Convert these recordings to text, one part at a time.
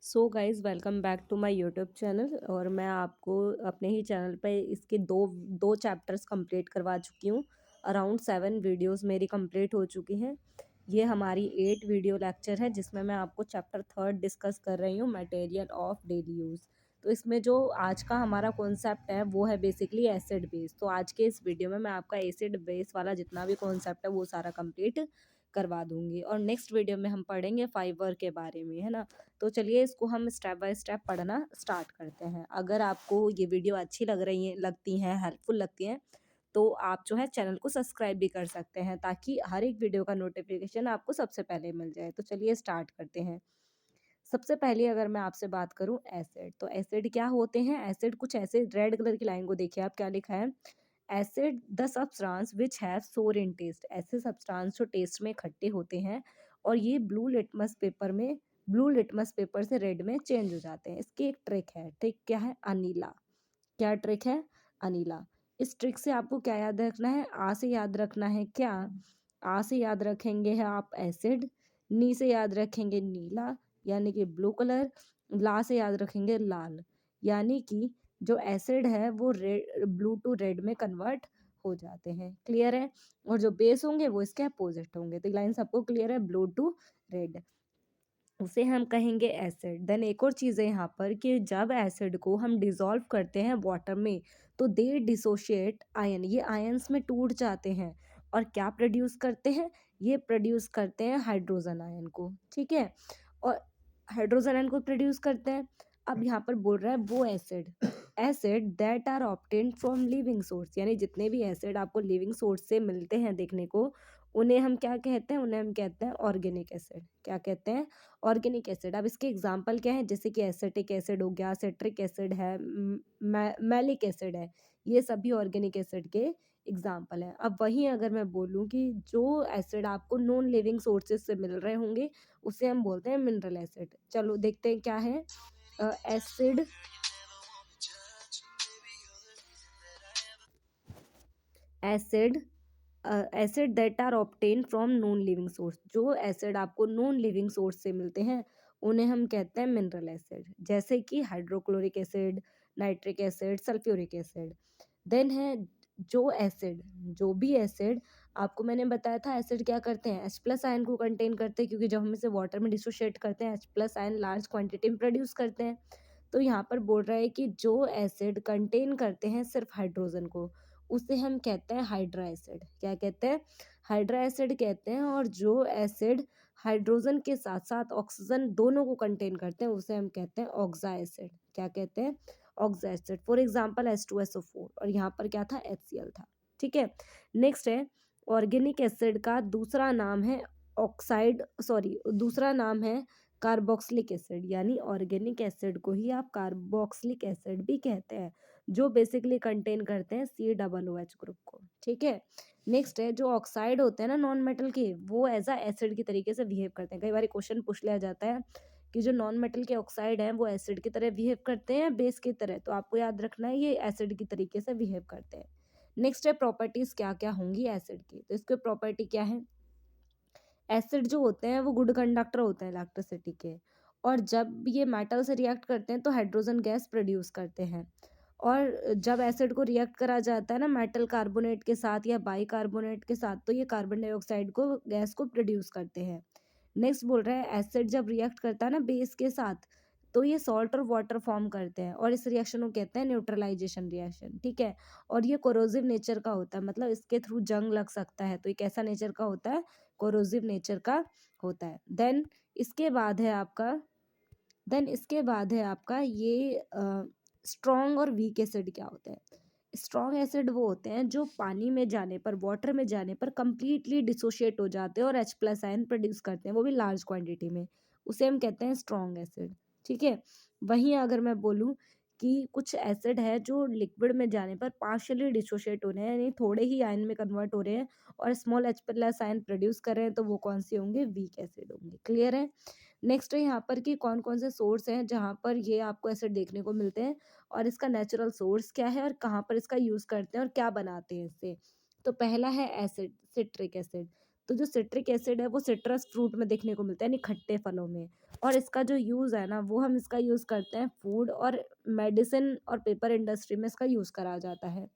So guys welcome back to my YouTube channel. और मैं आपको अपने ही चैनल पे इसके दो दो चैप्टर्स कंप्लीट करवा चुकी हूँ। अराउंड 7 वीडियोस मेरी कंप्लीट हो चुकी हैं। ये हमारी 8 वीडियो लेक्चर है जिसमें मैं आपको चैप्टर थर्ड डिस्कस कर रही हूँ, मटेरियल ऑफ डेली यूज़। तो इसमें जो आज का हमारा कॉन्सेप्ट है वो है बेसिकली एसिड बेस। तो आज के इस वीडियो में मैं आपका एसिड बेस वाला जितना भी कॉन्सेप्ट है वो सारा कंप्लीट करवा दूंगी। और नेक्स्ट वीडियो में हम पढ़ेंगे फाइबर के बारे में, है ना। तो चलिए इसको हम स्टेप बाय स्टेप पढ़ना स्टार्ट करते हैं। अगर आपको ये वीडियो अच्छी लगती हैं, हेल्पफुल लगती हैं, तो आप जो है चैनल को सब्सक्राइब भी कर सकते हैं ताकि हर एक वीडियो का नोटिफिकेशन आपको सबसे पहले मिल जाए। तो चलिए स्टार्ट करते हैं। सबसे पहले अगर मैं आपसे बात करूं एसिड, तो एसिड क्या होते हैं। एसिड कुछ ऐसे, रेड कलर की लाइन को देखिए आप, क्या लिखा है। Acid the substance which have सोर इन टेस्ट। ऐसे सब्सटेंस जो टेस्ट में खट्टे होते हैं और ये ब्लू लिटमस पेपर से रेड में चेंज हो जाते हैं। इसकी एक ट्रिक है। ट्रिक क्या है? अनीला। क्या ट्रिक है? अनीला। इस ट्रिक से आपको क्या याद रखना है? आ से याद रखना है। क्या? आ से याद रखेंगे है आप एसिड, नी से याद रखेंगे नीला यानी कि ब्लू कलर, ला से याद रखेंगे लाल यानी कि जो एसिड है वो रेड, ब्लू टू रेड में कन्वर्ट हो जाते हैं। क्लियर है? और जो बेस होंगे वो इसके अपोजिट होंगे। तो लाइन सबको क्लियर है? ब्लू टू रेड, उसे हम कहेंगे एसिड। देन एक और चीज़ है यहाँ पर कि जब एसिड को हम डिसॉल्व करते हैं वाटर में तो दे डिसोशिएट आयन, ये आयंस में टूट जाते हैं और क्या प्रोड्यूस करते हैं? ये प्रोड्यूस करते हैं हाइड्रोजन आयन को। ठीक है, और हाइड्रोजन आयन को प्रोड्यूस करते हैं। अब यहाँ पर बोल रहा है वो acid acid that are obtained from living source, यानी जितने भी एसिड आपको लिविंग सोर्स से मिलते हैं देखने को, उन्हें हम क्या कहते हैं? उन्हें हम कहते हैं ऑर्गेनिक एसिड। क्या कहते हैं? Organic acid. अब इसके एग्जांपल क्या है? जैसे कि एसिटिक एसिड हो गया, सिट्रिक एसिड है, मैलिक एसिड है। ये सभी ऑर्गेनिक एसिड के एग्जांपल हैं। अब वहीं अगर मैं बोलूँ कि जो एसिड आपको नॉन लिविंग सोर्सेज से मिल रहे होंगे उसे हम बोलते हैं मिनरल एसिड। चलो देखते हैं क्या है। Acid acid acid that are obtain from non living source. जो एसिड आपको नॉन लिविंग सोर्स से मिलते हैं उन्हें हम कहते हैं मिनरल एसिड, जैसे कि hydrochloric acid, nitric acid, sulphuric acid. Then है जो एसिड, जो भी एसिड आपको मैंने बताया था, एसिड क्या करते हैं? H प्लस आयन को कंटेन करते हैं, क्योंकि जब हम इसे वाटर में डिसोशिएट करते हैं H plus ion large quantity में प्रोड्यूस करते हैं। तो यहाँ पर बोल रहा है कि जो एसिड कंटेन करते हैं सिर्फ हाइड्रोजन को, उसे हम कहते हैं हाइड्रा एसिड। क्या कहते हैं? हाइड्रा एसिड कहते हैं। और जो एसिड हाइड्रोजन के साथ साथ ऑक्सीजन दोनों को कंटेन करते हैं उसे हम कहते हैं ऑक्सा एसिड। क्या कहते हैं? ऑक्सा एसिड। फॉर एग्जांपल H2SO4, और यहाँ पर क्या था? HCl था। ठीक है, नेक्स्ट है ऑर्गेनिक एसिड का दूसरा नाम है दूसरा नाम है कार्बोक्सिलिक एसिड, यानी ऑर्गेनिक एसिड को ही आप कार्बोक्सिलिक एसिड भी कहते हैं, जो बेसिकली कंटेन करते हैं COOH ग्रुप को। ठीक है, नेक्स्ट है जो ऑक्साइड होते हैं ना नॉन मेटल के, वो एज अ एसिड की तरीके से बिहेव करते हैं। कई बार क्वेश्चन पूछ लिया जाता है कि जो नॉन मेटल के ऑक्साइड हैं वो एसिड की तरह बिहेव करते हैं बेस की तरह, तो आपको याद रखना है ये एसिड की तरीके से बिहेव करते हैं। नेक्स्ट है प्रॉपर्टीज क्या क्या होंगी एसिड की। तो इसके प्रॉपर्टी क्या है? एसिड जो होते हैं वो गुड कंडक्टर होते हैं इलेक्ट्रिसिटी के, और जब ये मेटल से रिएक्ट करते हैं तो हाइड्रोजन गैस प्रोड्यूस करते हैं। और जब एसिड को रिएक्ट करा जाता है ना मेटल कार्बोनेट के साथ या बाई कार्बोनेट के साथ, तो ये कार्बन डाइऑक्साइड को गैस को प्रोड्यूस करते हैं। नेक्स्ट बोल रहा है एसिड जब रिएक्ट करता है ना बेस के साथ, तो ये सॉल्ट और वाटर फॉर्म करते हैं, और इस रिएक्शन को कहते हैं न्यूट्रलाइजेशन रिएक्शन। ठीक है, और ये कोरोसिव नेचर का होता है, मतलब इसके थ्रू जंग लग सकता है। तो ये कैसा नेचर का होता है? कोरोसिव नेचर का होता है। इसके बाद है आपका देन इसके बाद है आपका ये स्ट्रॉन्ग और वीक एसिड क्या होते हैं। स्ट्रॉन्ग एसिड वो होते हैं जो पानी में जाने पर, वाटर में जाने पर कंप्लीटली डिसोशिएट हो जाते हैं और H प्लस आयन प्रोड्यूस करते हैं, वो भी लार्ज क्वांटिटी में, उसे हम कहते हैं स्ट्रॉन्ग एसिड। ठीक है, वहीं अगर मैं बोलूँ कि कुछ एसिड है जो लिक्विड में जाने पर पार्शियली डिसोशिएट हो रहे हैं, यानी थोड़े ही आयन में कन्वर्ट हो रहे हैं और small H plus ion produce कर रहे हैं, तो वो कौन से होंगे? वीक एसिड होंगे। क्लियर है? नेक्स्ट है यहाँ पर कि कौन कौन से सोर्स हैं जहाँ पर ये आपको एसिड देखने को मिलते हैं, और इसका नेचुरल सोर्स क्या है और कहाँ पर इसका यूज़ करते हैं और क्या बनाते हैं इससे। तो पहला है एसिड, सिट्रिक एसिड। तो जो सिट्रिक एसिड है वो सिट्रस फ्रूट में देखने को मिलता है, यानी खट्टे फलों में। और इसका जो यूज़ है ना, वो हम इसका यूज़ करते हैं फूड और मेडिसिन और पेपर इंडस्ट्री में इसका यूज़ करा जाता है।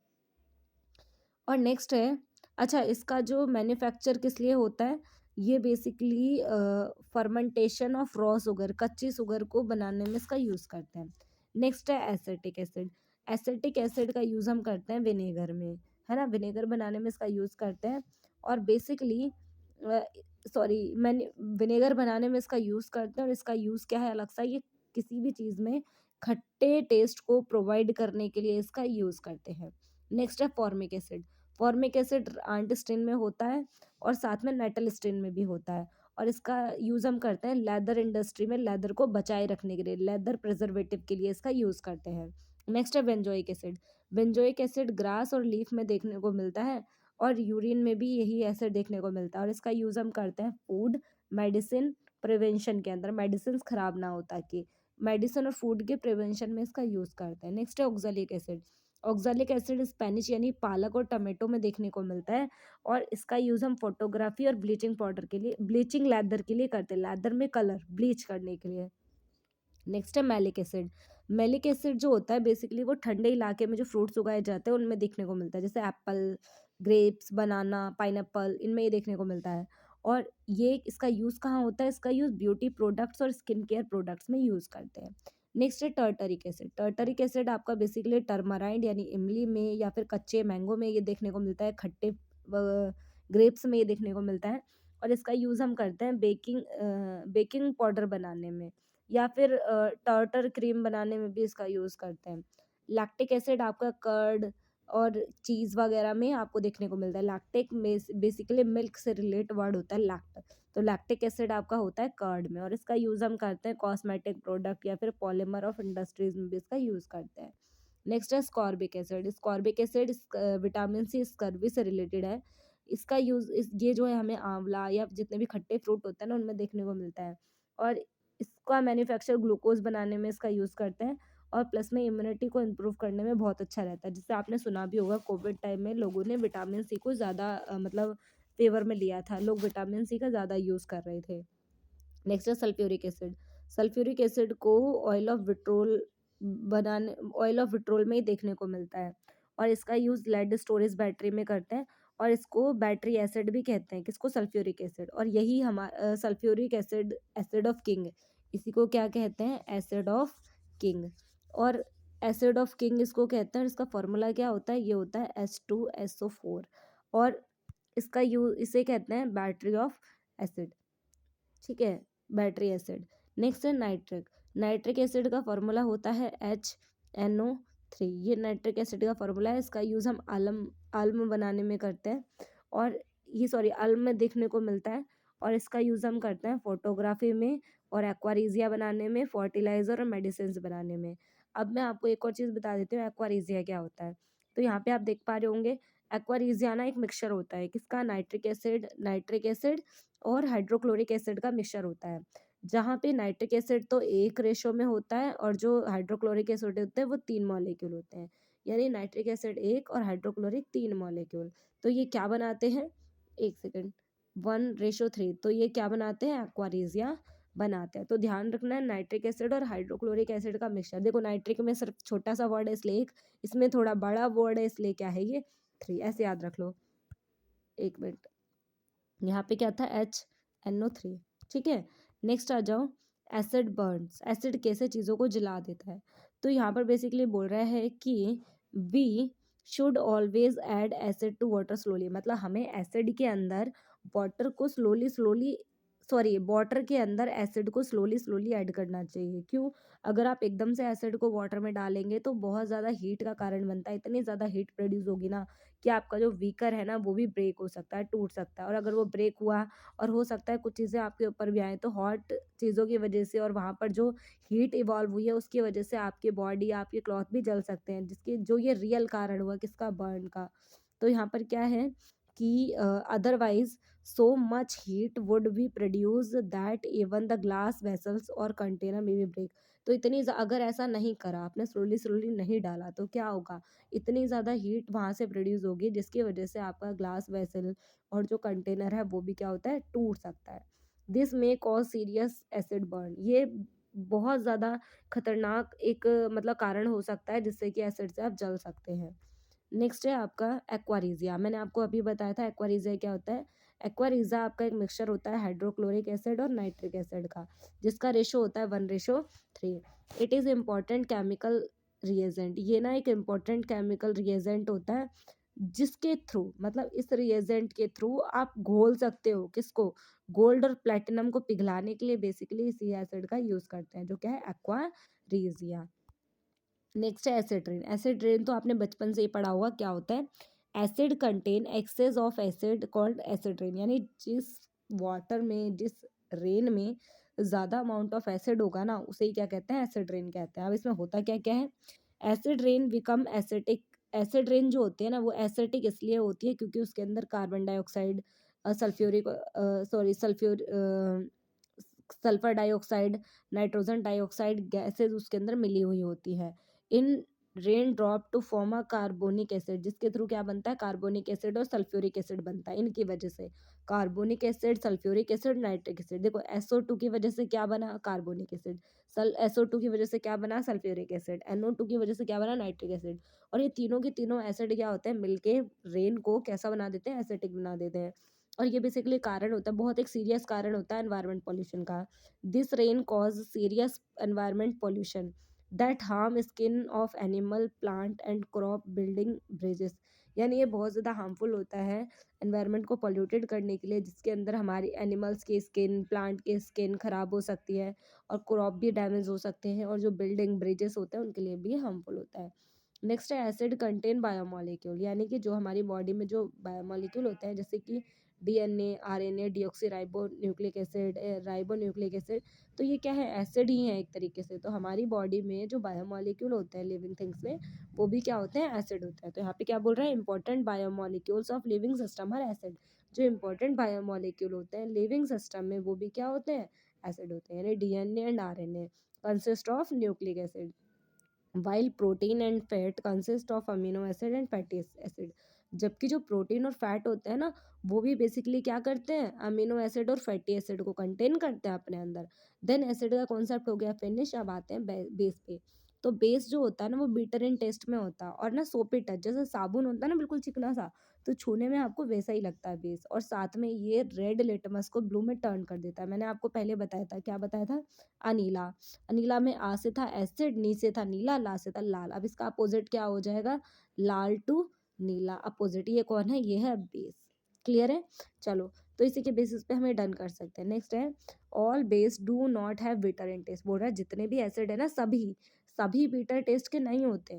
और नेक्स्ट है, अच्छा इसका जो मैन्युफैक्चर किस लिए होता है, ये basically fermentation of raw sugar, कच्ची शुगर को बनाने में इसका यूज़ करते हैं। नेक्स्ट है एसिटिक एसिड। एसिटिक एसिड का यूज़ हम करते हैं विनेगर में, है ना, विनेगर बनाने में इसका यूज़ करते हैं। और बेसिकली सॉरी मैंने विनेगर बनाने में इसका यूज़ करते हैं, और इसका यूज़ क्या है अलग सा, ये किसी भी चीज़ में खट्टे टेस्ट को प्रोवाइड करने के लिए इसका यूज़ करते हैं। नेक्स्ट है formic acid. Formic acid ant sting में होता है और साथ में नेटल स्टेन में भी होता है, और इसका यूज़ हम करते हैं लेदर इंडस्ट्री में, लेदर को बचाए रखने के लिए, लेदर प्रिजर्वेटिव के लिए इसका यूज़ करते हैं। नेक्स्ट है benzoic acid. Benzoic acid grass और लीफ में देखने को मिलता है, और यूरिन में भी यही एसिड देखने को मिलता है, और इसका यूज़ हम करते हैं फूड, मेडिसिन, प्रिवेंशन के अंदर, मेडिसिन खराब ना हो ताकि, मेडिसिन और फूड के प्रिवेंशन में इसका यूज़ करते हैं। नेक्स्ट है oxalic acid. Oxalic acid Spanish यानी पालक और टमाटो में देखने को मिलता है, और इसका यूज़ हम फोटोग्राफी और ब्लीचिंग पाउडर के लिए, ब्लीचिंग लेदर के लिए करते हैं, लेदर में कलर ब्लीच करने के लिए। नेक्स्ट है मैलिक एसिड। मैलिक एसिड जो होता है बेसिकली वो ठंडे इलाके में जो फ्रूट्स उगाए जाते हैं उनमें देखने को मिलता है, जैसे एप्पल, ग्रेप्स, बनाना, पाइनएप्पल, इनमें ये देखने को मिलता है। और ये इसका यूज़ कहाँ होता है, इसका यूज़ ब्यूटी प्रोडक्ट्स और स्किन केयर प्रोडक्ट्स में यूज़ करते हैं। नेक्स्ट है टर्टरिक एसिड। टर्टरिक एसिड आपका बेसिकली टर्मराइंड यानी इमली में या फिर कच्चे मैंगो में ये देखने को मिलता है, खट्टे ग्रेप्स में ये देखने को मिलता है, और इसका यूज़ हम करते हैं बेकिंग पाउडर बनाने में, या फिर टार्टर क्रीम बनाने में भी इसका यूज़ करते हैं। लैक्टिक एसिड आपका कर्ड और चीज़ वगैरह में आपको देखने को मिलता है। लैक्टिक में बेसिकली मिल्क से रिलेट वर्ड होता है लैक्ट, तो लैक्टिक एसिड आपका होता है कर्ड में, और इसका यूज़ हम करते हैं कॉस्मेटिक प्रोडक्ट या फिर पॉलीमर ऑफ इंडस्ट्रीज में भी इसका यूज़ करते हैं। नेक्स्ट है ascorbic acid. Ascorbic acid vitamin C scurvy से रिलेटेड है। इसका यूज़ ये जो है हमें आंवला या जितने भी खट्टे फ्रूट होते हैं ना उनमें देखने को मिलता है, और इसका मैन्युफैक्चर ग्लूकोज़ बनाने में इसका यूज़ करते हैं, और प्लस में इम्यूनिटी को इम्प्रूव करने में बहुत अच्छा रहता है। जिससे आपने सुना भी होगा कोविड टाइम में लोगों ने विटामिन सी को ज़्यादा मतलब फ़ेवर में लिया था। लोग विटामिन सी का ज़्यादा यूज़ कर रहे थे। नेक्स्ट है सल्फ्यूरिक एसिड। सल्फ्यूरिक एसिड को ऑयल ऑफ विट्रोल बनाने ऑयल ऑफ विट्रोल में ही देखने को मिलता है, और इसका यूज़ लेड स्टोरेज बैटरी में करते हैं, और इसको बैटरी एसिड भी कहते हैं, किसको, सल्फ्यूरिक एसिड। और यही हमारा sulphuric acid acid of king, इसी को क्या कहते हैं, एसिड ऑफ किंग। और एसिड ऑफ किंग इसको कहते हैं, और इसका फॉर्मूला क्या होता है, ये होता है H2SO4, और इसका यूज इसे कहते हैं बैटरी ऑफ एसिड, ठीक है, बैटरी एसिड। नेक्स्ट है नाइट्रिक। नाइट्रिक एसिड का फॉर्मूला होता है HNO3, ये नाइट्रिक एसिड का फॉर्मूला है। इसका यूज़ हम आलम आल्म बनाने में करते हैं, और ये सॉरी आल्म में देखने को मिलता है, और इसका यूज़ हम करते हैं फोटोग्राफी में, और एक्वारीजिया बनाने में, फर्टिलाइज़र और मेडिसिन बनाने में। अब मैं आपको एक और चीज़ बता देती हूँ एक्वारीजिया क्या होता है। तो यहाँ पे आप देख पा रहे होंगे, एक्वारीजिया ना एक मिक्सचर होता है, किसका, नाइट्रिक एसिड और हाइड्रोक्लोरिक एसिड का मिक्सचर होता है, जहाँ पे नाइट्रिक एसिड तो 1 रेशो में होता है, और जो हाइड्रोक्लोरिक एसिड होते हैं वो 3 मॉलिक्यूल होते हैं, यानी नाइट्रिक एसिड 1 और हाइड्रोक्लोरिक 3 मॉलिक्यूल। तो ये क्या बनाते हैं, 1 सेकंड, 1:3, तो ये क्या बनाते हैं, एक्वारीजिया बनाते हैं। तो ध्यान रखना है नाइट्रिक एसिड और हाइड्रोक्लोरिक एसिड का मिक्सचर। देखो नाइट्रिक में सिर्फ छोटा सा वर्ड है इसलिए 1, इसमें थोड़ा बड़ा वर्ड है इसलिए क्या है ये 3, ऐसे याद रख लो। 1 मिनट, यहाँ पे क्या था, HNO3, ठीक है। नेक्स्ट आ जाओ, एसिड बर्न्स। एसिड कैसे चीज़ों को जला देता है, तो यहाँ पर बेसिकली बोल रहा है कि we should always add acid to water slowly, मतलब हमें एसिड के अंदर वाटर को वाटर के अंदर एसिड को स्लोली स्लोली ऐड करना चाहिए। क्यों, अगर आप एकदम से एसिड को वाटर में डालेंगे तो बहुत ज़्यादा हीट का कारण बनता है, इतनी ज़्यादा हीट प्रोड्यूस होगी ना कि आपका जो बीकर है ना वो भी ब्रेक हो सकता है, टूट सकता है, और अगर वो ब्रेक हुआ, और हो सकता है कुछ चीज़ें आपके ऊपर भी आएँ, तो हॉट चीज़ों की वजह से और वहाँ पर जो हीट इवॉल्व हुई है उसकी वजह से आपकी बॉडी, आपके क्लॉथ भी जल सकते हैं, जिसकी जो ये रियल कारण हुआ किसका, बर्न का। तो यहाँ पर क्या है कि otherwise so much heat would be produce that even the glass vessels और कंटेनर में बी ब्रेक। तो अगर ऐसा नहीं करा आपने, स्लोली स्लोली नहीं डाला, तो क्या होगा, इतनी ज़्यादा हीट वहाँ से प्रोड्यूस होगी जिसकी वजह से आपका ग्लास वेसल और जो कंटेनर है वो भी क्या होता है, टूट सकता है। This may cause serious acid burn. ये बहुत ज़्यादा खतरनाक एक मतलब कारण हो सकता है जिससे कि एसिड से आप जल सकते हैं। नेक्स्ट है आपका एक्वारीजिया। मैंने आपको अभी बताया था एक्वारीजिया क्या होता है। एक्वारीजिया आपका एक मिक्सचर होता है हाइड्रोक्लोरिक एसिड और नाइट्रिक एसिड का, जिसका रेशो होता है 1:3। It is important chemical reagent. ये ना एक इम्पॉर्टेंट केमिकल रिएजेंट होता है जिसके थ्रू मतलब इस रिएजेंट के थ्रू आप घोल सकते हो किसको, गोल्ड और प्लेटिनम को पिघलाने के लिए बेसिकली इसी एसिड का यूज करते हैं जो क्या है एक्वारीजिया। नेक्स्ट है एसिड रेन। एसिड रेन तो आपने बचपन से ही पढ़ा होगा क्या होता है। Acid contain excess of acid called acid rain, यानी जिस वाटर में जिस रेन में ज़्यादा अमाउंट ऑफ एसिड होगा ना उसे ही क्या कहते हैं एसिड रेन कहते हैं। अब इसमें होता क्या क्या है, acid rain become acetic. Acid rain जो होती है ना वो एसिटिक इसलिए होती है क्योंकि उसके अंदर carbon dioxide, sulphuric sorry sulphur sulphur dioxide, nitrogen dioxide gases उसके अंदर मिली हुई होती है। In rain drop to form a carbonic acid, जिसके थ्रू क्या बनता है कार्बोनिक एसिड और सल्फ्यूरिक एसिड बनता है। इनकी वजह से carbonic acid, sulphuric acid, nitric acid. देखो SO2 की वजह से क्या बना कार्बोनिक एसिड, SO2 की वजह से क्या बना सल्फ्यूरिक एसिड, NO2 की वजह से क्या बना नाइट्रिक एसिड। और ये तीनों के तीनों एसिड क्या होते हैं मिलके रेन को कैसा बना देते हैं एसिटिक बना देते हैं। और ये बेसिकली कारण होता है, बहुत एक सीरियस कारण होता है एनवायरमेंट पॉल्यूशन का। This rain cause serious environment pollution that harm skin of animal plant and crop building bridges. यानी ये बहुत ज़्यादा हार्मफुल होता है एनवायरनमेंट को पॉल्यूटेड करने के लिए, जिसके अंदर हमारी एनिमल्स की स्किन, प्लांट की स्किन खराब हो सकती है और क्रॉप भी डैमेज हो सकते हैं और जो बिल्डिंग ब्रिजेस होते हैं उनके लिए भी हार्मफुल होता है। नेक्स्ट है एसिड कंटेन बायोमोलिक्यूल, यानी कि जो हमारी बॉडी में जो बायोमोलिक्यूल होते हैं जैसे कि DNA, RNA, deoxy ribo nucleic acid, ribo nucleic acid, तो ये क्या है एसिड ही है एक तरीके से। तो हमारी बॉडी में जो बायोमोलिक्यूल होते हैं लिविंग थिंग्स में वो भी क्या होते हैं एसिड होते हैं। तो यहाँ पे क्या बोल रहे हैं important biomolecules of living system are acid. जो इंपॉर्टेंट बायोमोलिक्यूल होते हैं लिविंग सिस्टम में वो भी क्या होते हैं एसिड होते हैं। यानी DNA and RNA consist of nucleic acid, while protein and fat consist of amino acid and fatty acid। जबकि जो प्रोटीन और फैट होते हैं ना वो भी बेसिकली क्या करते हैं अमीनो एसिड और फैटी एसिड को कंटेन करते हैं अपने अंदर। देन एसिड का कॉन्सेप्ट हो गया फिनिश। अब आते हैं बेस पे। तो बेस जो होता है ना वो बीटर इन टेस्ट में होता है और ना सोपी टच, जैसे साबुन होता है ना बिल्कुल चिकना सा, तो छूने में आपको वैसा ही लगता है बेस। और साथ में ये रेड लिटमस को ब्लू में टर्न कर देता है। मैंने आपको पहले बताया था क्या बताया था अनीला। अनीला में आ से था एसिड, नी से था नीला, ला से था लाल। अब इसका अपोजिट क्या हो जाएगा लाल टू नीला अपोजिट। ये कौन है ये है बेस। क्लियर है। चलो तो इसी के बेसिस पे हमें डन कर सकते हैं। नेक्स्ट है all base do not have bitter in taste. बोल रहा है जितने भी एसिड है ना सभी सभी बिटर टेस्ट के नहीं होते,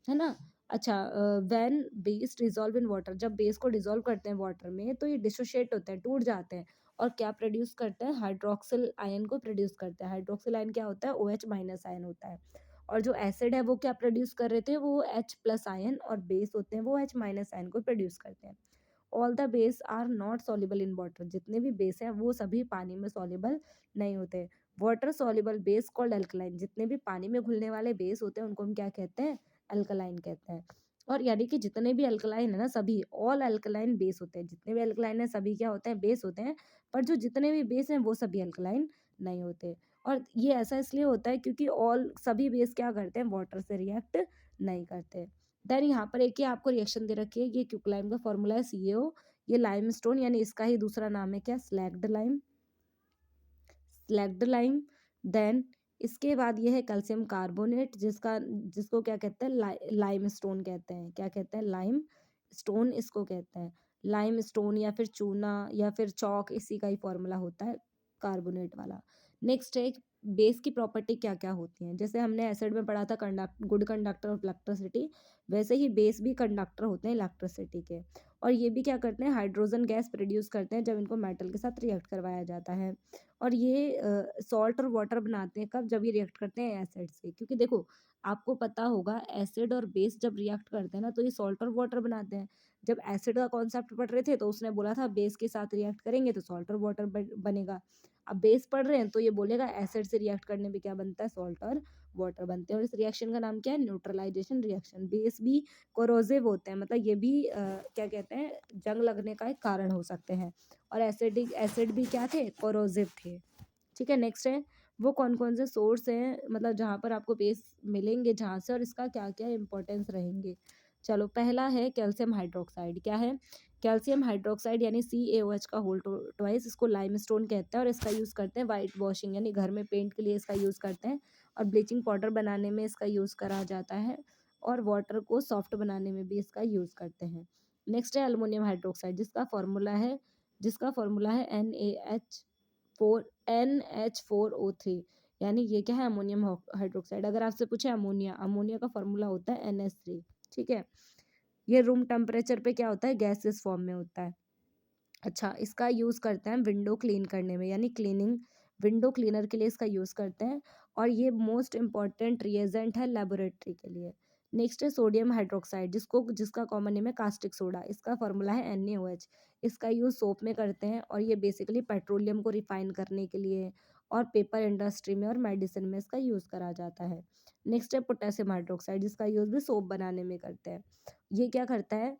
है ना। अच्छा when base dissolve in water, जब बेस को डिजोल्व करते हैं वाटर में तो ये डिसोशिएट होते हैं टूट जाते हैं और क्या प्रोड्यूस करते हैं हाइड्रोक्सिल आयन को प्रोड्यूस करते हैं। हाइड्रोक्सिल आयन क्या होता है OH माइनस आयन होता है। और जो एसिड है वो क्या प्रोड्यूस कर रहे थे वो H प्लस आयन, और बेस होते हैं वो H माइनस आयन को प्रोड्यूस करते हैं। All the base are not soluble in water, जितने भी बेस हैं वो सभी पानी में सॉल्युबल नहीं होते। Water soluble base called alkaline, जितने भी पानी में घुलने वाले बेस होते हैं उनको हम क्या कहते हैं अल्कलाइन कहते हैं। और यानी कि जितने भी अल्कलाइन है ना सभी ऑल अल्कलाइन बेस होते हैं, जितने भी अल्कलाइन है सभी क्या होते हैं बेस होते हैं। पर जो जितने भी बेस हैं वो सभी अल्कलाइन नहीं होते। और ये ऐसा इसलिए होता है क्योंकि ऑल सभी बेस क्या करते हैं वाटर से रिएक्ट नहीं करते। देन यहाँ पर एक ही आपको रिएक्शन दे रखी है, ये क्विकलाइम का फॉर्मूला है CaO। ये लाइमस्टोन यानी इसका ही दूसरा नाम है क्या slaked lime, slaked lime. Then इसके बाद ये है कैल्शियम कार्बोनेट जिसका जिसको क्या कहते हैं लाइम स्टोन कहते हैं। क्या कहते हैं लाइम स्टोन इसको कहते हैं। लाइम स्टोन या फिर चूना या फिर चौक इसी का ही फॉर्मूला होता है कार्बोनेट वाला। नेक्स्ट है बेस की प्रॉपर्टी क्या क्या होती हैं। जैसे हमने एसिड में पढ़ा था गुड कंडक्टर ऑफ इलेक्ट्रिसिटी, वैसे ही बेस भी कंडक्टर होते हैं इलेक्ट्रिसिटी के। और ये भी क्या करते हैं हाइड्रोजन गैस प्रोड्यूस करते हैं जब इनको मेटल के साथ रिएक्ट करवाया जाता है। और ये सॉल्ट और वाटर बनाते हैं कब, जब ये रिएक्ट करते हैं एसिड से। क्योंकि देखो आपको पता होगा एसिड और बेस जब रिएक्ट करते हैं ना तो ये सॉल्ट और वाटर बनाते हैं। जब एसिड का कॉन्सेप्ट पढ़ रहे थे तो उसने बोला था बेस के साथ रिएक्ट करेंगे तो सॉल्ट और वाटर बनेगा। अब बेस पढ़ रहे हैं तो ये बोलेगा एसिड से रिएक्ट करने पे क्या बनता है, सॉल्ट और वाटर बनते हैं। और इस रिएक्शन का नाम क्या है, न्यूट्रलाइजेशन रिएक्शन। बेस भी कोरोसिव होते हैं, मतलब ये भी क्या कहते हैं, जंग लगने का एक कारण हो सकते हैं। और एसिड भी क्या थे, कोरोसिव थे। ठीक है, नेक्स्ट है वो कौन कौन से सोर्स हैं, मतलब जहाँ पर आपको बेस मिलेंगे जहाँ से, और इसका क्या क्या इंपॉर्टेंस रहेंगे। चलो, पहला है कैल्शियम हाइड्रोक्साइड। क्या है, कैल्शियम हाइड्रोक्साइड यानी CaOH का होल ट्वाइस, इसको लाइमस्टोन कहते हैं और इसका यूज़ करते हैं वाइट वॉशिंग यानी घर में पेंट के लिए इसका यूज़ करते हैं, और ब्लीचिंग पाउडर बनाने में इसका यूज़ करा जाता है, और वाटर को सॉफ्ट बनाने में भी इसका यूज़ करते हैं। नेक्स्ट है अल्मोनियम हाइड्रोक्साइड, जिसका फॉर्मूला है NH4O3, यानी ये क्या है, अमोनियम हाइड्रोक्साइड। अगर आपसे पूछे अमोनिया, अमोनिया का फॉर्मूला होता है NH3। ठीक है, ये रूम टेम्परेचर पे क्या होता है, गैसेस फॉर्म में होता है। अच्छा, इसका यूज़ करते हैं विंडो क्लीन करने में, यानी क्लीनिंग, विंडो क्लीनर के लिए इसका यूज़ करते हैं, और ये मोस्ट इम्पॉर्टेंट रिएजेंट है लेबोरेटरी के लिए। नेक्स्ट है सोडियम हाइड्रोक्साइड, जिसका कॉमन नेम है कास्टिक सोडा, इसका फॉर्मूला है NaOH। इसका यूज़ सोप में करते हैं, और ये बेसिकली पेट्रोलियम को रिफाइन करने के लिए, और पेपर इंडस्ट्री में और मेडिसिन में इसका यूज़ करा जाता है। नेक्स्ट है पोटेशियम हाइड्रोक्साइड, जिसका यूज़ भी सोप बनाने में करते हैं। ये क्या करता है,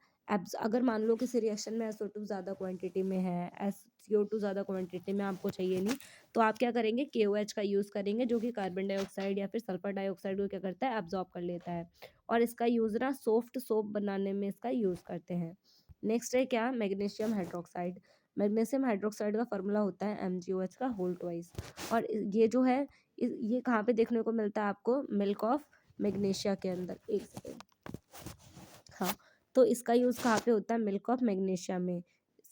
अगर मान लो किसी रिएक्शन में SO2 ज़्यादा क्वांटिटी में है, CO2 ज़्यादा क्वांटिटी में आपको चाहिए नहीं, तो आप क्या करेंगे, KOH का यूज़ करेंगे, जो कि कार्बन डाइऑक्साइड या फिर सल्फर डाइऑक्साइड को क्या करता है, एब्जॉर्ब कर लेता है, और इसका यूज़ ना सॉफ्ट सोप बनाने में इसका यूज़ करते हैं। नेक्स्ट है क्या, मैग्नीशियम हाइड्रोक्साइड। मैग्नीशियम हाइड्रोक्साइड का फॉर्मूला होता है MgOH का होल ट्वाइस, और ये जो है ये कहाँ पे देखने को मिलता है आपको, मिल्क ऑफ मैग्नीशिया के अंदर। एक सेकेंड, हाँ, तो इसका यूज़ कहाँ पे होता है, मिल्क ऑफ मैग्नीशिया में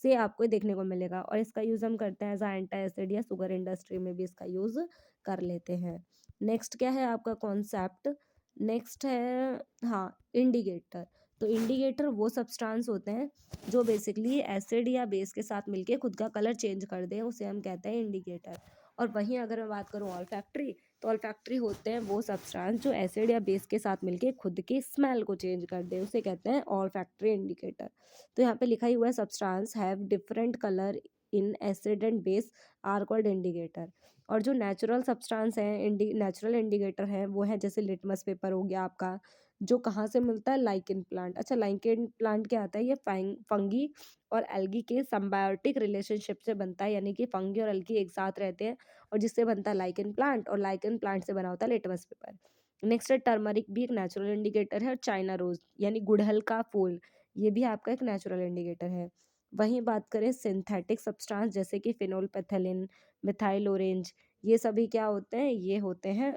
से आपको देखने को मिलेगा, और इसका यूज़ हम करते हैं एज एंटी एसिड, या शुगर इंडस्ट्री में भी इसका यूज़ कर लेते हैं। नेक्स्ट क्या है आपका कॉन्सेप्ट, नेक्स्ट है हाँ, इंडिकेटर। तो इंडिकेटर वो सब्सटेंस होते हैं जो बेसिकली एसिड या बेस के साथ मिलके खुद का कलर चेंज कर दें, उसे हम कहते हैं इंडिकेटर। और वहीं अगर मैं बात करूँ ऑल्फैक्टरी, तो ऑल्फैक्टरी होते हैं वो सब्सटेंस जो एसिड या बेस के साथ मिलके खुद की स्मेल को चेंज कर दे, उसे कहते हैं ऑल्फैक्टरी इंडिकेटर। तो यहाँ पे लिखा ही हुआ है substance have different colour in acid and base are called indicator. और जो नेचुरल सब्सटेंस है, नेचुरल इंडिकेटर है, वो है जैसे लिटमस पेपर हो गया आपका, जो कहाँ से मिलता है, लाइकेन प्लांट। अच्छा, लाइकेन प्लांट क्या आता है, ये फंगी और एल्गी के सिम्बायोटिक रिलेशनशिप से बनता है, यानी कि फंगी और एल्गी एक साथ रहते हैं, और जिससे बनता है लाइकेन प्लांट, और लाइकेन प्लांट से बना होता है लिटमस पेपर। नेक्स्ट है टर्मरिक, भी एक नेचुरल इंडिकेटर है, और चाइना रोज यानी गुड़हल का फूल, ये भी आपका एक नेचुरल इंडिकेटर है। वहीं बात करें सिंथेटिक सब्सटेंस जैसे कि फिनोल्फेथलीन, मिथाइल ऑरेंज, ये सभी क्या होते हैं, ये होते हैं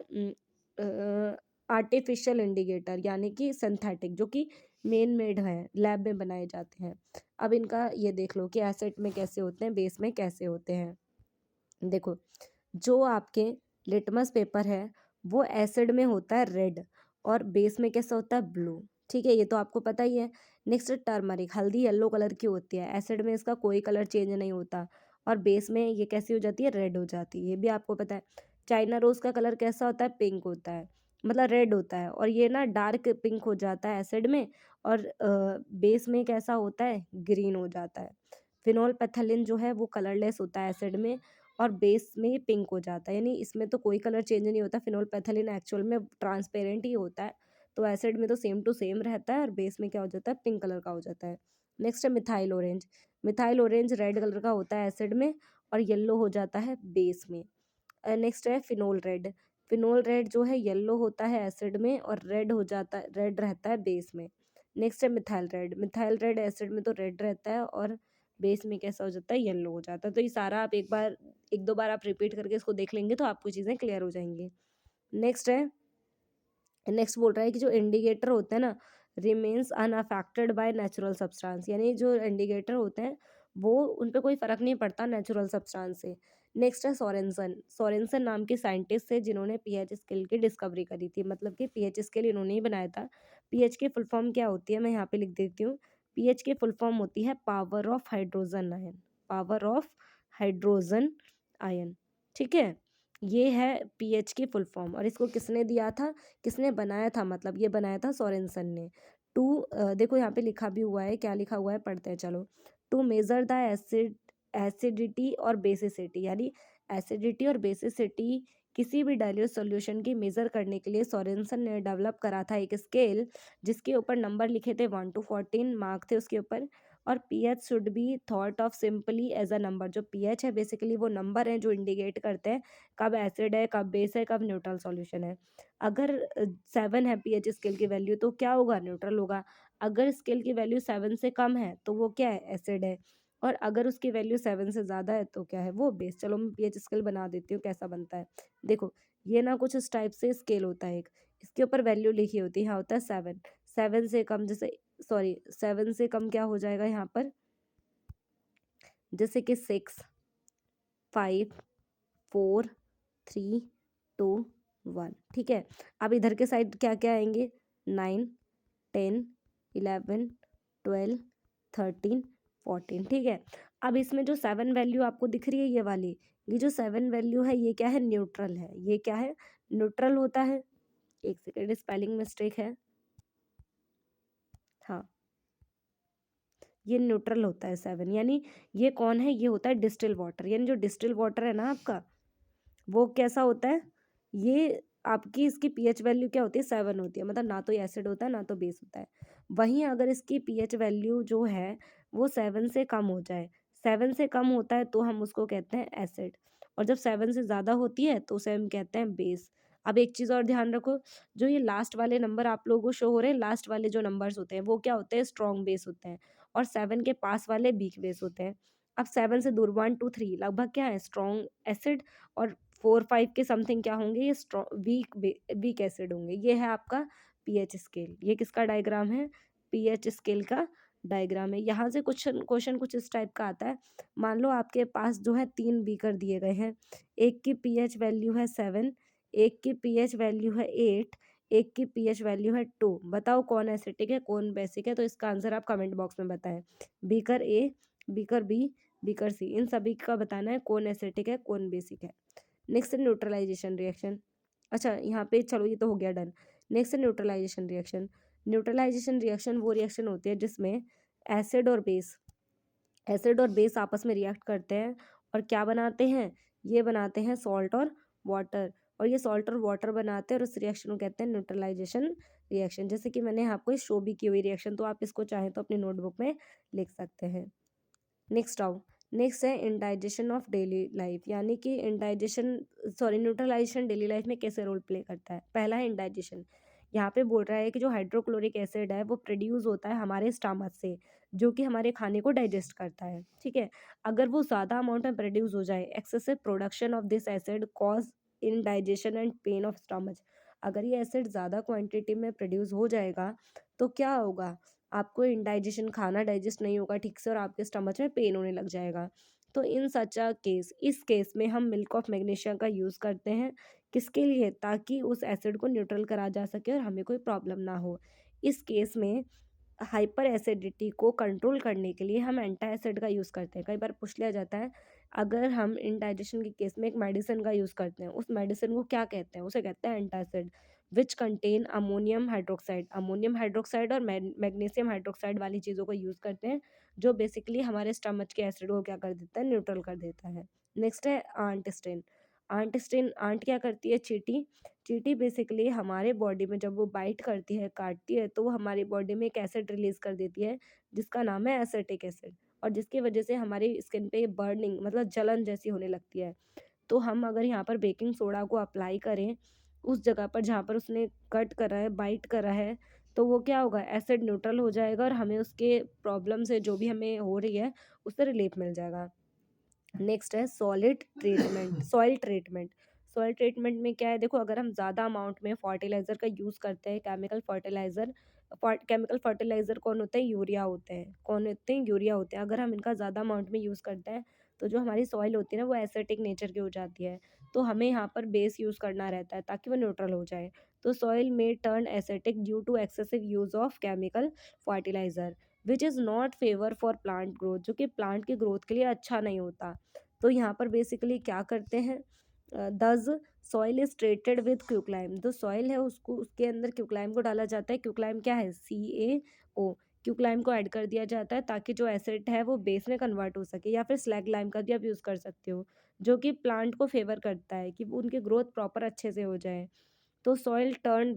आर्टिफिशियल इंडिकेटर, यानी कि सिंथेटिक, जो कि मेन मेड है, लैब में बनाए जाते हैं। अब इनका ये देख लो कि एसिड में कैसे होते हैं, बेस में कैसे होते हैं। देखो, जो आपके लिटमस पेपर है वो एसिड में होता है रेड, और बेस में कैसा होता है, ब्लू। ठीक है, ये तो आपको पता ही है। नेक्स्ट टर्मरिक, हल्दी येलो कलर की होती है, एसिड में इसका कोई कलर चेंज नहीं होता, और बेस में ये कैसी हो जाती है, रेड हो जाती है, ये भी आपको पता है। चाइना रोज का कलर कैसा होता है, पिंक होता है, मतलब रेड होता है, और ये ना डार्क पिंक हो जाता है एसिड में, और बेस में कैसा होता है, ग्रीन हो जाता है। फिनोल पैथेलिन जो है वो कलरलेस होता है एसिड में, और बेस में ये पिंक हो जाता है, यानी इसमें तो कोई कलर चेंज नहीं होता। फिनोल पैथेलिन एक्चुअल में ट्रांसपेरेंट ही होता है, तो एसिड में तो सेम टू सेम रहता है, और बेस में क्या हो जाता है, पिंक कलर का हो जाता है। नेक्स्ट है methyl orange. Methyl orange red colour का होता है एसिड में, और येलो हो जाता है बेस में। नेक्स्ट है फिनोल रेड। फिनोल रेड जो है येलो होता है एसिड में, और रेड हो जाता है, रेड रहता है बेस में। नेक्स्ट है methyl red. Methyl red acid में तो रेड रहता है, और बेस में कैसा हो जाता है, येलो हो जाता है। तो ये सारा आप एक दो बार आप रिपीट करके इसको देख लेंगे तो आपको चीज़ें क्लियर हो जाएंगी। नेक्स्ट है, नेक्स्ट बोल रहा है कि जो इंडिकेटर होते हैं ना, remains unaffected by natural substance, यानी जो इंडिकेटर होते हैं वो उन पे कोई फर्क नहीं पड़ता नेचुरल सब्सटेंस से। नेक्स्ट है सोरेनसन। सोरेनसन नाम के साइंटिस्ट थे जिन्होंने पीएच स्केल की डिस्कवरी करी थी, मतलब कि पीएच स्केल इन्होंने ही बनाया था। पीएच की फुल फॉर्म क्या होती है, मैं यहाँ पे लिख देती हूँ। पीएच की फुल फॉर्म होती है power of hydrogen ion, power of hydrogen ion. ठीक है, ये है पीएच की फुल फॉर्म, और इसको किसने दिया था, किसने बनाया था, मतलब ये बनाया था सोरेनसन ने। देखो यहाँ पे लिखा भी हुआ है, क्या लिखा हुआ है पढ़ते हैं चलो। टू मेजर द एसिडिटी और बेसिसिटी, यानी एसिडिटी और बेसिसिटी किसी भी डाइल्यूट सॉल्यूशन की मेजर करने के लिए सोरेनसन ने डेवलप करा था एक स्केल, जिसके ऊपर नंबर लिखे थे 1 to 14 मार्क थे उसके ऊपर। और pH should be thought of simply as a number. जो पीएच है बेसिकली वो नंबर है जो इंडिकेट करते हैं कब एसिड है, कब बेस है, कब न्यूट्रल सॉल्यूशन है। अगर 7 है पीएच स्केल की वैल्यू तो क्या होगा, न्यूट्रल होगा। अगर स्केल की वैल्यू 7 से कम है तो वो क्या है, एसिड है। और अगर उसकी वैल्यू 7 से ज़्यादा है तो क्या है, वो बेस। चलो मैं पीएच स्केल बना देती हूँ कैसा बनता है। देखो ये ना कुछ इस टाइप से स्केल होता है एक, इसके ऊपर वैल्यू लिखी होती है, यहाँ होता है 7। 7 से कम, जैसे सॉरी 7 से कम क्या हो जाएगा यहाँ पर, जैसे कि 6, 5, 4, 3, 2, 1। ठीक है। अब इधर के साइड क्या क्या आएंगे, 9, 10, 11, 12, 13, 14। ठीक है। अब इसमें जो 7 वैल्यू आपको दिख रही है ये वाली, ये जो 7 वैल्यू है ये क्या है, न्यूट्रल है। ये क्या है, न्यूट्रल होता है। एक सेकेंड, स्पेलिंग मिस्टेक है। हाँ, ये न्यूट्रल होता है 7, यानी ये कौन है, ये होता है डिस्टिल वाटर। यानी जो डिस्टिल वाटर है ना आपका, वो कैसा होता है, ये आपकी इसकी पीएच वैल्यू क्या होती है, 7 होती है। मतलब ना तो ये एसिड होता है ना तो बेस होता है। वहीं अगर इसकी पीएच वैल्यू जो है वो 7 से कम हो जाए, 7 से कम होता है तो हम उसको कहते हैं एसिड। और जब 7 से ज़्यादा होती है तो उसे हम कहते हैं बेस। अब एक चीज़ और ध्यान रखो, जो ये लास्ट वाले नंबर आप लोगों को शो हो रहे हैं, लास्ट वाले जो नंबर्स होते हैं वो क्या होते हैं, स्ट्रॉन्ग बेस होते हैं। और 7 के पास वाले वीक बेस होते हैं। अब 7 से दूर 1 2 3 लगभग क्या है, स्ट्रॉन्ग एसिड। और 4 5 के समथिंग क्या होंगे, ये स्ट्रॉन्ग वीक एसिड होंगे। ये है आपका पीएच स्केल। ये किसका डायग्राम है, पीएच स्केल का डायग्राम है। यहाँ से क्वेश्चन क्वेश्चन कुछ इस टाइप का आता है। मान लो आपके पास जो है 3 बीकर दिए गए हैं, एक की पीएच वैल्यू है 7, एक की पीएच वैल्यू है 8, एक की पीएच वैल्यू है 2। बताओ कौन एसिटिक है कौन बेसिक है, तो इसका आंसर आप कमेंट बॉक्स में बताएं। Beaker A, beaker B, beaker C, इन सभी का बताना है कौन एसिटिक है कौन बेसिक है। नेक्स्ट है न्यूट्रलाइजेशन रिएक्शन। अच्छा यहाँ पे चलो ये तो हो गया डन। नेक्स्ट है न्यूट्रलाइजेशन रिएक्शन। न्यूट्रलाइजेशन रिएक्शन वो रिएक्शन होती है जिसमें एसिड और बेस, एसिड और बेस आपस में रिएक्ट करते हैं और क्या बनाते हैं, ये बनाते हैं सॉल्ट और वाटर। और ये सॉल्ट और वाटर बनाते हैं और उस रिएक्शन को कहते हैं न्यूट्रलाइजेशन रिएक्शन। जैसे कि मैंने आपको शो भी की हुई रिएक्शन, तो आप इसको चाहें तो अपनी नोटबुक में लिख सकते हैं। नेक्स्ट आओ, नेक्स्ट है इंडाइजेशन ऑफ डेली लाइफ, यानी कि indigestion sorry neutralisation daily life में कैसे रोल प्ले करता है। पहला है इंडाइजेशन। यहाँ पे बोल रहा है कि जो हाइड्रोक्लोरिक एसिड है वो प्रोड्यूस होता है हमारे स्टमक से, जो कि हमारे खाने को डाइजेस्ट करता है। ठीक है। अगर वो ज़्यादा अमाउंट में प्रोड्यूस हो जाए, excessive production of this acid cause indigestion and pain of stomach. अगर ये एसिड ज़्यादा क्वांटिटी में प्रोड्यूस हो जाएगा तो क्या होगा, आपको इंडाइजेशन, खाना डाइजेस्ट नहीं होगा ठीक से और आपके स्टमच में पेन होने लग जाएगा। तो इन सच अ केस, इस केस में हम मिल्क ऑफ मैग्नीशिया का यूज़ करते हैं। किसके लिए, ताकि उस एसिड को न्यूट्रल करा जा सके और हमें कोई प्रॉब्लम ना हो। इस केस में हाइपर एसिडिटी को कंट्रोल करने के लिए हम एंटा एसिड का यूज़ करते हैं। कई बार पूछ लिया जाता है, अगर हम इंडाइजेशन के केस में एक मेडिसिन का यूज़ करते हैं, उस मेडिसिन को क्या कहते हैं, उसे कहते हैं antacid, which contain ammonium hydroxide. Ammonium hydroxide और मैग्नीशियम हाइड्रोक्साइड वाली चीज़ों को यूज़ करते हैं, जो बेसिकली हमारे स्टमच के एसिड को क्या कर देता है, न्यूट्रल कर देता है। नेक्स्ट है ant sting. Ant sting, ant क्या करती है, चींटी। चींटी बेसिकली हमारे बॉडी में जब वो बाइट करती है, काटती है, तो वो हमारी बॉडी में एक एसिड रिलीज कर देती है जिसका नाम है एसिटिक एसिड, और जिसकी वजह से हमारी स्किन पे बर्निंग मतलब जलन जैसी होने लगती है। तो हम अगर यहाँ पर बेकिंग सोडा को अप्लाई करें उस जगह पर जहाँ पर उसने कट करा है, बाइट करा है, तो वो क्या होगा, एसिड न्यूट्रल हो जाएगा और हमें उसके प्रॉब्लम से जो भी हमें हो रही है उससे रिलीफ मिल जाएगा। नेक्स्ट है solid treatment, soil treatment. Soil treatment में क्या है, देखो अगर हम ज़्यादा अमाउंट में फर्टिलाइज़र का यूज़ करते हैं, केमिकल फर्टिलाइज़र, केमिकल फर्टिलाइज़र कौन होते हैं, यूरिया होते हैं। कौन होते हैं, यूरिया होते हैं। अगर हम इनका ज़्यादा अमाउंट में यूज़ करते हैं तो जो हमारी सॉइल होती है ना वो एसिटिक नेचर की हो जाती है। तो हमें यहाँ पर बेस यूज़ करना रहता है ताकि वो न्यूट्रल हो जाए। तो सॉइल में turn acetic due to excessive use of chemical fertiliser which is not favour for plant growth, जो कि प्लांट की ग्रोथ के लिए अच्छा नहीं होता। तो यहाँ पर बेसिकली क्या करते हैं, दस सॉइल इज ट्रीटेड विद क्यूक्लाइम, जो सॉइल है उसको उसके अंदर क्यूक्लाइम को डाला जाता है। क्यूक्लाइम क्या है, CaO, क्यूक्लाइम को ऐड कर दिया जाता है ताकि जो एसिड है वो बेस में कन्वर्ट हो सके, या फिर स्लैग लाइम का भी आप यूज़ कर सकते हो, जो कि प्लांट को फेवर करता है कि वो उनकी ग्रोथ प्रॉपर अच्छे से हो जाए। तो soil turn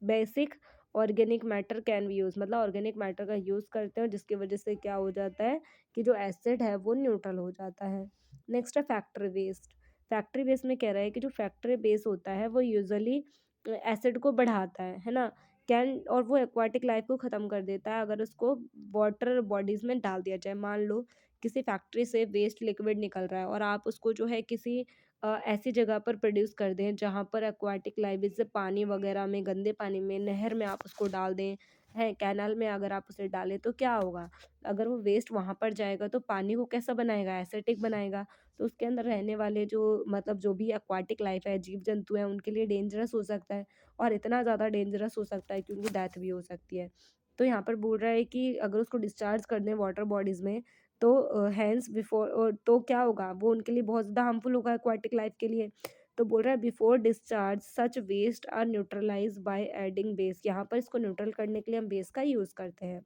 basic organic matter can be use, मतलब ऑर्गेनिक मैटर का यूज़ करते हैं जिसकी वजह से क्या हो जाता है कि जो एसिड है वो न्यूट्रल हो जाता है। नेक्स्ट है फैक्ट्री वेस्ट। फैक्ट्री वेस्ट में कह रहा है कि जो फैक्ट्री बेस होता है वो यूजुअली एसिड को बढ़ाता है ना, कैन, और वो एक्वाटिक लाइफ को ख़त्म कर देता है अगर उसको वाटर बॉडीज़ में डाल दिया जाए। मान लो किसी फैक्ट्री से वेस्ट लिक्विड निकल रहा है और आप उसको जो है किसी ऐसी जगह पर प्रोड्यूस कर दें जहाँ पर एक्वाटिक लाइफ, जैसे पानी वगैरह में, गंदे पानी में, नहर में आप उसको डाल दें, हैं कैनाल में अगर आप उसे डालें तो क्या होगा, अगर वो वेस्ट वहाँ पर जाएगा तो पानी को कैसा बनाएगा, एसिडिक बनाएगा। तो उसके अंदर रहने वाले जो मतलब जो भी एक्वाटिक लाइफ है, जीव जंतु हैं, उनके लिए डेंजरस हो सकता है, और इतना ज़्यादा डेंजरस हो सकता है कि उनकी डेथ भी हो सकती है। तो यहाँ पर बोल रहा है कि अगर उसको डिस्चार्ज कर दें वाटर बॉडीज़ में तो हैंस बिफोर तो क्या होगा, वो उनके लिए बहुत ज़्यादा हार्मफुल होगा एक्वाटिक लाइफ के लिए। तो बोल रहा है before discharge such waste are neutralise by adding base, यहाँ पर इसको न्यूट्रल करने के लिए हम बेस का यूज़ करते हैं।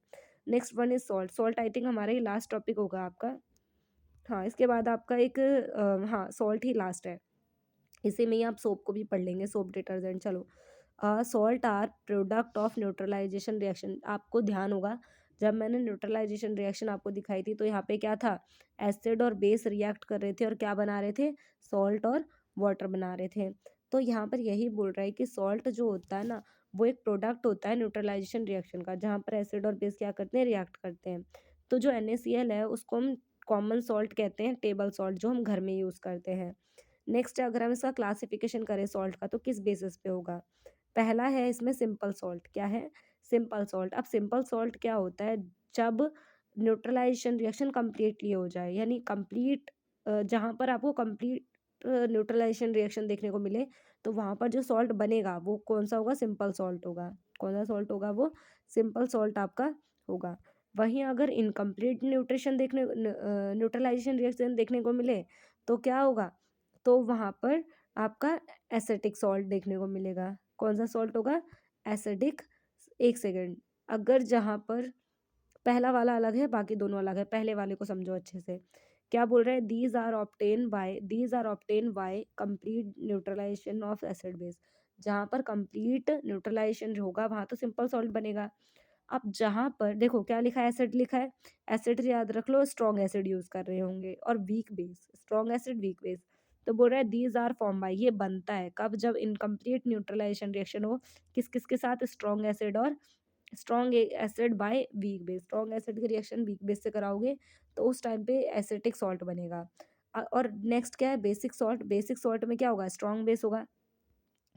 Next one is salt. Salt I think हमारा ये लास्ट टॉपिक होगा आपका। हाँ, इसके बाद आपका एक हाँ, सॉल्ट ही लास्ट है। इसी में ही आप सोप को भी पढ़ लेंगे, सोप डिटर्जेंट। चलो, salt are product of neutralisation reaction. आपको ध्यान होगा जब मैंने न्यूट्रलाइजेशन रिएक्शन आपको दिखाई थी तो यहाँ पे क्या था, एसिड और बेस रिएक्ट कर रहे थे और क्या बना रहे थे, सॉल्ट और वाटर बना रहे थे। तो यहाँ पर यही बोल रहा है कि सॉल्ट जो होता है ना, वो एक प्रोडक्ट होता है न्यूट्रलाइजेशन रिएक्शन का, जहाँ पर एसिड और बेस क्या करते हैं, रिएक्ट करते हैं। तो जो NaCl है उसको हम कॉमन सॉल्ट कहते हैं, टेबल सॉल्ट, जो हम घर में यूज़ करते हैं। नेक्स्ट, अगर हम इसका क्लासिफिकेशन करें सॉल्ट का तो किस बेसिस पे होगा, पहला है इसमें सिंपल सॉल्ट। क्या है, सिंपल सॉल्ट। अब सिंपल सॉल्ट क्या होता है, जब न्यूट्रलाइजेशन रिएक्शन कम्प्लीटली हो जाए, यानी कंप्लीट, जहाँ पर आपको कंप्लीट न्यूट्रलाइजेशन रिएक्शन देखने को मिले, तो वहाँ पर जो सॉल्ट बनेगा वो कौन सा होगा, सिंपल सॉल्ट होगा। कौन सा सॉल्ट होगा, वो सिंपल सॉल्ट आपका होगा। वहीं अगर इनकम्प्लीट न्यूट्रलाइजेशन रिएक्शन देखने को मिले तो क्या होगा, तो वहाँ पर आपका एसिटिक सॉल्ट देखने को मिलेगा। कौन सा सॉल्ट होगा, एसिडिक। एक सेकेंड, अगर जहाँ पर पहला वाला अलग है बाकी दोनों अलग है, पहले वाले को समझो अच्छे से। क्या बोल रहे हैं, these are obtain by complete neutralisation of acid base. जहाँ पर कंप्लीट न्यूट्रलाइजेशन होगा वहाँ तो सिंपल सॉल्ट बनेगा। अब जहाँ पर देखो क्या लिखा है, एसिड लिखा है, एसिड याद रख लो, स्ट्रॉन्ग एसिड यूज कर रहे होंगे, और weak base, strong acid weak base. तो बोल रहा है दीज आर फॉर्म बाय, ये बनता है कब, जब इनकम्प्लीट न्यूट्रलाइजेशन रिएक्शन हो, किस किस के साथ, स्ट्रॉन्ग एसिड और strong acid by weak base. Strong acid की रिएक्शन वीक बेस से कराओगे तो उस टाइम पे एसिटिक सॉल्ट बनेगा। और नेक्स्ट क्या है, बेसिक सॉल्ट। बेसिक सॉल्ट में क्या होगा, स्ट्रॉन्ग बेस होगा।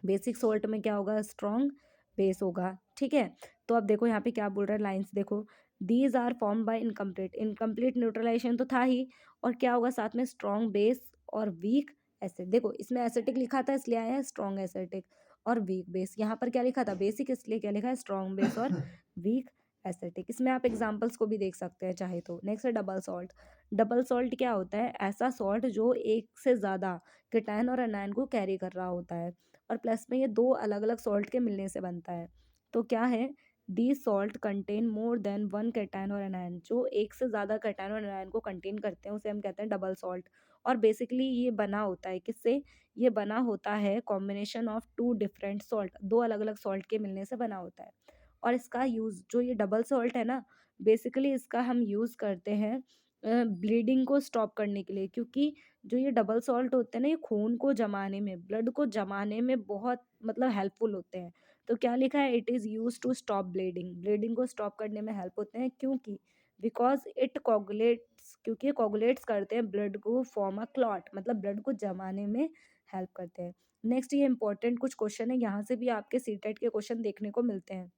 बेसिक सॉल्ट में क्या होगा, स्ट्रॉन्ग बेस होगा। ठीक है, तो अब देखो यहाँ पे क्या बोल रहा है, लाइंस देखो, these are form by incomplete, incomplete neutralisation तो था ही, और क्या होगा साथ में, स्ट्रॉन्ग बेस और वीक एसिड। देखो इसमें एसिटिक लिखा था इसलिए आया है स्ट्रॉन्ग एसिटिक, और वीक बेस। यहाँ पर क्या लिखा था, बेसिक, इसलिए क्या लिखा है, स्ट्रॉन्ग बेस और वीक एसिटिक। इसमें आप एग्जाम्पल्स को भी देख सकते हैं चाहे तो। नेक्स्ट है डबल सॉल्ट। डबल सॉल्ट क्या होता है, ऐसा सॉल्ट जो एक से ज़्यादा कीटैन और एनायन को कैरी कर रहा होता है, और प्लस में ये दो अलग अलग सॉल्ट के मिलने से बनता है। तो क्या है, दी salt contain more than one cation और एनायन, जो एक से ज़्यादा कैटायन और एनायन को कंटेन करते हैं उसे हम कहते हैं डबल सॉल्ट। और बेसिकली ये बना होता है किससे, ये बना होता है combination of two different salt, दो अलग अलग सॉल्ट के मिलने से बना होता है। और इसका यूज़, जो ये डबल सॉल्ट है ना, बेसिकली इसका हम यूज़ करते हैं ब्लीडिंग को स्टॉप करने के लिए, क्योंकि जो ये डबल सॉल्ट होते हैं ना, ये खून को जमाने में, ब्लड को जमाने में बहुत मतलब हेल्पफुल होते हैं। तो क्या लिखा है, it is use to stop bleeding, bleeding को स्टॉप करने में हेल्प होते हैं, क्योंकि बिकॉज इट कोगुलेट्स, क्योंकि कोगुलेट्स करते हैं ब्लड को फॉर्म अ क्लॉट, मतलब ब्लड को जमाने में हेल्प करते हैं। नेक्स्ट, ये इंपॉर्टेंट कुछ क्वेश्चन है, यहाँ से भी आपके सीटेट के क्वेश्चन देखने को मिलते हैं।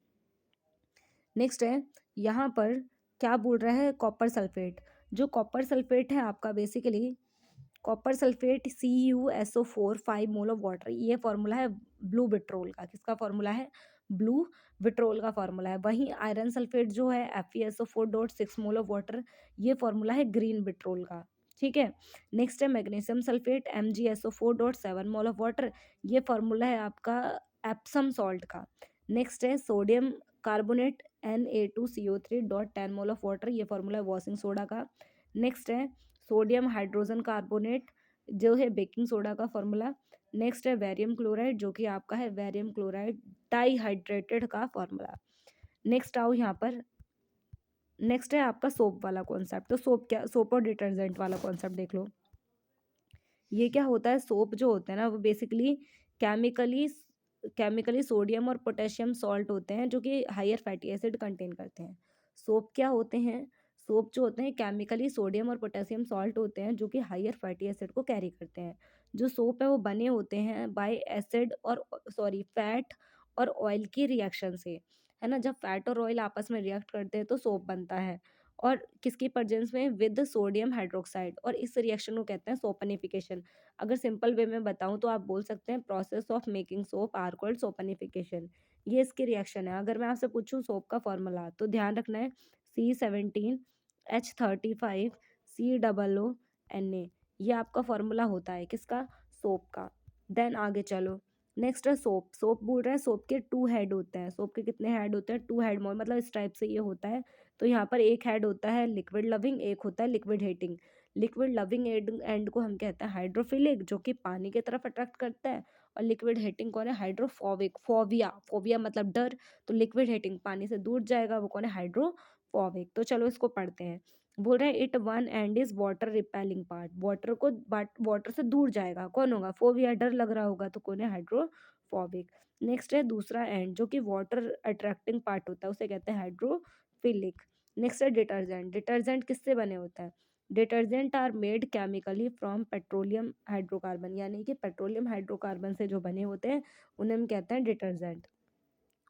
नेक्स्ट है, यहाँ पर क्या बोल रहा है, कॉपर सल्फेट। जो कॉपर सल्फेट है आपका, basically copper sulphate CuSO4 5 mole of water, ये फॉर्मूला है ब्लू विट्रोल का। किसका फॉर्मूला है, ब्लू विट्रोल का फॉर्मूला है। वहीं आयरन सल्फेट जो है FeSO4 dot 6 mole of water, ये फॉर्मूला है ग्रीन विट्रोल का। ठीक है। नेक्स्ट है magnesium sulphate MgSO4.7 mole of water, ये फॉर्मूला है आपका एप्सम सॉल्ट का। नेक्स्ट है sodium carbonate Na2CO3.10 mole of water, ये फॉर्मूला है वॉशिंग सोडा का। नेक्स्ट है सोडियम हाइड्रोजन कार्बोनेट, जो है बेकिंग सोडा का फॉर्मूला। नेक्स्ट है बैरियम क्लोराइड, जो कि आपका है बैरियम क्लोराइड डाइहाइड्रेटेड का फॉर्मूला। नेक्स्ट आओ यहाँ पर, नेक्स्ट है आपका सोप वाला कॉन्सेप्ट। तो सोप क्या, सोप और डिटर्जेंट वाला कॉन्सेप्ट देख लो। ये क्या होता है, सोप जो होते हैं ना वो बेसिकली केमिकली केमिकली सोडियम और पोटेशियम सॉल्ट होते हैं, जो कि हायर फैटी एसिड कंटेन करते हैं। सोप क्या होते हैं, सोप जो होते हैं केमिकली सोडियम और पोटेशियम सॉल्ट होते हैं, जो कि हायर फैटी एसिड को कैरी करते हैं। जो सोप है वो बने होते हैं बाय एसिड और सॉरी फैट और ऑयल की रिएक्शन से, है ना। जब फैट और ऑयल आपस में रिएक्ट करते हैं तो सोप बनता है, और किसकी प्रेजेंस में, विद सोडियम हाइड्रोक्साइड, और इस रिएक्शन को कहते हैं सोपनिफिकेशन। अगर सिंपल वे में बताऊं तो आप बोल सकते हैं process of making soap are called saponification. ये इसकी रिएक्शन है। अगर मैं आपसे पूछूं सोप का फॉर्मूला, तो ध्यान रखना है C17H35COO Na, ये आपका फॉर्मूला होता है किसका, सोप का। देन आगे चलो, नेक्स्ट है सोप। सोप बोल रहे हैं सोप के टू हेड होते हैं। सोप के कितने हेड होते हैं, टू हेड मोड, मतलब इस टाइप से ये होता है। तो यहाँ पर एक हेड होता है लिक्विड लविंग, एक होता है liquid hating. Liquid loving and को हम कहते हैं हाइड्रोफिलिक, जो कि पानी की तरफ अट्रैक्ट करता है। और लिक्विड हेटिंग कौन है, हाइड्रोफोबिक। फोबिया, फोबिया मतलब डर, तो लिक्विड हेटिंग पानी से दूर जाएगा, वो कौन है, हाइड्रोफोबिक। तो चलो इसको पढ़ते हैं। बोल रहे हैं it one and is water repelling part, water को वाटर से दूर जाएगा, कौन होगा, फोबिया, डर लग रहा होगा, तो कौन है, हाइड्रोफोबिक। नेक्स्ट है दूसरा एंड, जो कि वाटर अट्रैक्टिंग पार्ट होता है, उसे कहते हैं हाइड्रोफिलिक। नेक्स्ट है डिटर्जेंट। डिटर्जेंट किससे बने होता है, detergent are made chemically from petroleum hydrocarbon, यानी कि पेट्रोलियम हाइड्रोकार्बन से जो बने होते हैं उन्हें हम कहते हैं डिटर्जेंट।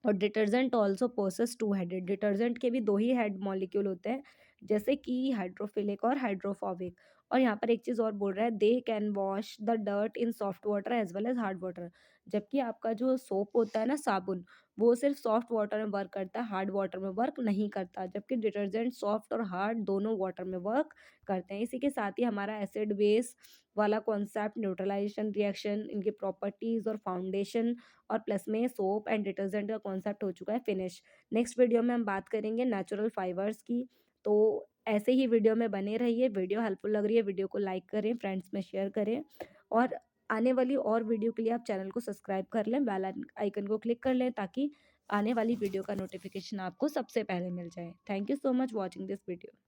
और detergent also possess two headed, detergent के भी दो ही हेड मॉलिक्यूल होते हैं, जैसे कि हाइड्रोफिलिक और हाइड्रोफोबिक। और यहाँ पर एक चीज़ और बोल रहा है, they can wash the dirt in soft water as well as hard water. जबकि आपका जो सोप होता है ना, साबुन, वो सिर्फ सॉफ्ट वाटर में वर्क करता है, हार्ड वाटर में वर्क नहीं करता। जबकि डिटर्जेंट सॉफ्ट और हार्ड दोनों वाटर में वर्क करते हैं। इसी के साथ ही हमारा एसिड बेस वाला कॉन्सेप्ट, न्यूट्रलाइजेशन रिएक्शन, इनकी प्रॉपर्टीज और फाउंडेशन, और प्लस में सोप एंड डिटर्जेंट का कॉन्सेप्ट हो चुका है फिनिश। नेक्स्ट वीडियो में हम बात करेंगे नेचुरल फाइबर्स की। तो ऐसे ही वीडियो में बने रहिए। वीडियो हेल्पफुल लग रही है, वीडियो को लाइक करें, फ्रेंड्स में शेयर करें, और आने वाली और वीडियो के लिए आप चैनल को सब्सक्राइब कर लें, बेल आइकन को क्लिक कर लें, ताकि आने वाली वीडियो का नोटिफिकेशन आपको सबसे पहले मिल जाए। Thank you so much watching this video.